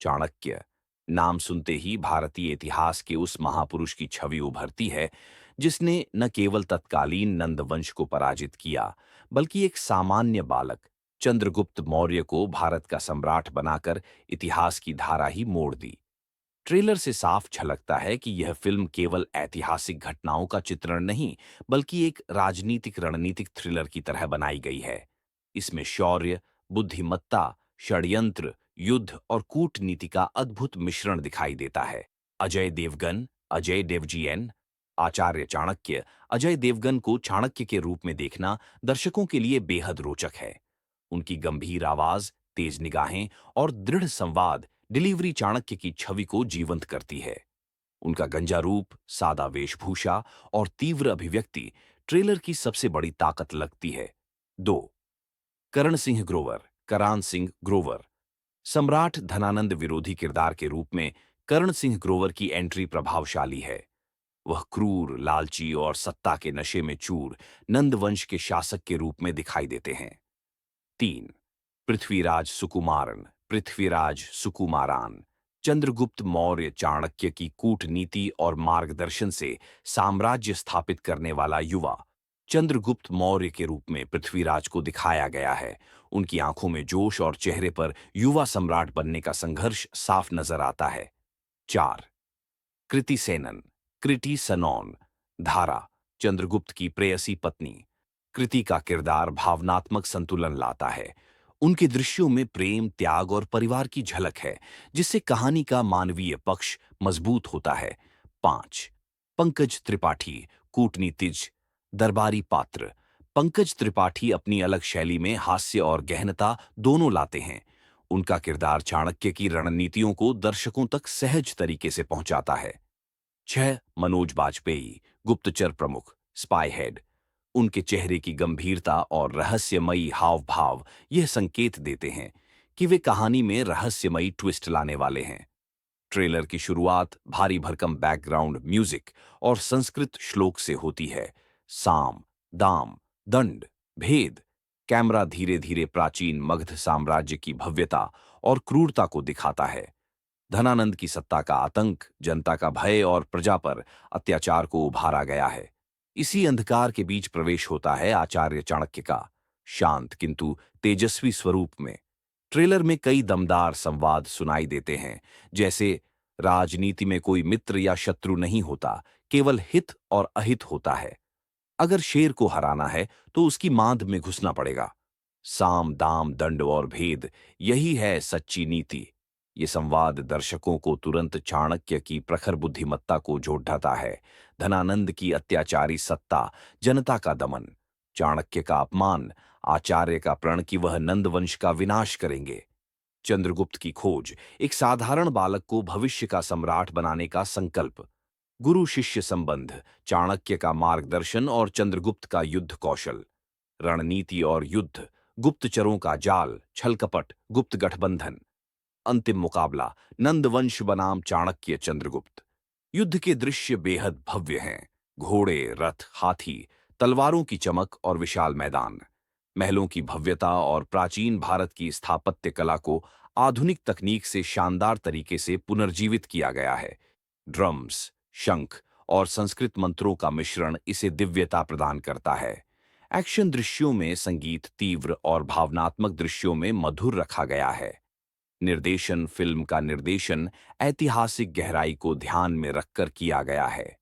चाणक्य नाम सुनते ही भारतीय इतिहास के उस महापुरुष की छवि उभरती है जिसने न केवल तत्कालीन नंद वंश को पराजित किया, बल्कि एक सामान्य बालक चंद्रगुप्त मौर्य को भारत का सम्राट बनाकर इतिहास की धारा ही मोड़ दी। ट्रेलर से साफ झलकता है कि यह फिल्म केवल ऐतिहासिक घटनाओं का चित्रण नहीं, बल्कि एक राजनीतिक रणनीतिक थ्रिलर की तरह बनाई गई है। इसमें शौर्य, बुद्धिमत्ता, षड्यंत्र, युद्ध और कूटनीति का अद्भुत मिश्रण दिखाई देता है। अजय देवगन, अजय देवजीएन, आचार्य चाणक्य, अजय देवगन को चाणक्य के रूप में देखना दर्शकों के लिए बेहद रोचक है। उनकी गंभीर आवाज, तेज निगाहें और दृढ़ संवाद डिलीवरी चाणक्य की छवि को जीवंत करती है। उनका गंजा रूप, सादा वेशभूषा और तीव्र अभिव्यक्ति ट्रेलर की सबसे बड़ी ताकत लगती है। 2. करण सिंह ग्रोवर, करान सिंह ग्रोवर। सम्राट धनानंद विरोधी किरदार के रूप में करण सिंह ग्रोवर की एंट्री प्रभावशाली है। वह क्रूर, लालची और सत्ता के नशे में चूर नंद वंश के शासक के रूप में दिखाई देते हैं। 3. पृथ्वीराज सुकुमारन, पृथ्वीराज सुकुमारान। चंद्रगुप्त मौर्य चाणक्य की कूटनीति और मार्गदर्शन से साम्राज्य स्थापित करने वाला युवा चंद्रगुप्त मौर्य के रूप में पृथ्वीराज को दिखाया गया है। उनकी आंखों में जोश और चेहरे पर युवा सम्राट बनने का संघर्ष साफ नजर आता है। 4. कृति सेनन, कृति सनौन। धारा, चंद्रगुप्त की प्रेयसी पत्नी। कृति का किरदार भावनात्मक संतुलन लाता है। उनके दृश्यों में प्रेम, त्याग और परिवार की झलक है, जिससे कहानी का मानवीय पक्ष मजबूत होता है। 5. पंकज त्रिपाठी, कूटनीतिज, दरबारी पात्र। पंकज त्रिपाठी अपनी अलग शैली में हास्य और गहनता दोनों लाते हैं। उनका किरदार चाणक्य की रणनीतियों को दर्शकों तक सहज तरीके से पहुंचाता है। 6. मनोज बाजपेयी, गुप्तचर प्रमुख, स्पाई हेड। उनके चेहरे की गंभीरता और रहस्यमयी हाव भाव यह संकेत देते हैं कि वे कहानी में रहस्यमयी ट्विस्ट लाने वाले हैं। ट्रेलर की शुरुआत भारी भरकम बैकग्राउंड म्यूजिक और संस्कृत श्लोक से होती है। साम, दाम, दंड, भेद। कैमरा धीरे धीरे प्राचीन मगध साम्राज्य की भव्यता और क्रूरता को दिखाता है। धनानंद की सत्ता का आतंक, जनता का भय और प्रजा पर अत्याचार को उभारा गया है। इसी अंधकार के बीच प्रवेश होता है आचार्य चाणक्य का, शांत किंतु तेजस्वी स्वरूप में। ट्रेलर में कई दमदार संवाद सुनाई देते हैं, जैसे राजनीति में कोई मित्र या शत्रु नहीं होता, केवल हित और अहित होता है। अगर शेर को हराना है तो उसकी मांद में घुसना पड़ेगा। साम, दाम, दंड और भेद, यही है सच्ची नीति। ये संवाद दर्शकों को तुरंत चाणक्य की प्रखर बुद्धिमत्ता को जोड़ता है। धनानंद की अत्याचारी सत्ता, जनता का दमन, चाणक्य का अपमान, आचार्य का प्रण कि वह नंदवंश का विनाश करेंगे। चंद्रगुप्त की खोज, एक साधारण बालक को भविष्य का सम्राट बनाने का संकल्प। गुरु शिष्य संबंध, चाणक्य का मार्गदर्शन और चंद्रगुप्त का युद्ध कौशल। रणनीति और युद्ध, गुप्तचरों का जाल, छल कपट, गुप्त गठबंधन। अंतिम मुकाबला, नंदवंश बनाम चाणक्य चंद्रगुप्त। युद्ध के दृश्य बेहद भव्य हैं। घोड़े, रथ, हाथी, तलवारों की चमक और विशाल मैदान। महलों की भव्यता और प्राचीन भारत की स्थापत्य कला को आधुनिक तकनीक से शानदार तरीके से पुनर्जीवित किया गया है। ड्रम्स, शंख और संस्कृत मंत्रों का मिश्रण इसे दिव्यता प्रदान करता है। एक्शन दृश्यों में संगीत तीव्र और भावनात्मक दृश्यों में मधुर रखा गया है। निर्देशन, फिल्म का निर्देशन ऐतिहासिक गहराई को ध्यान में रखकर किया गया है।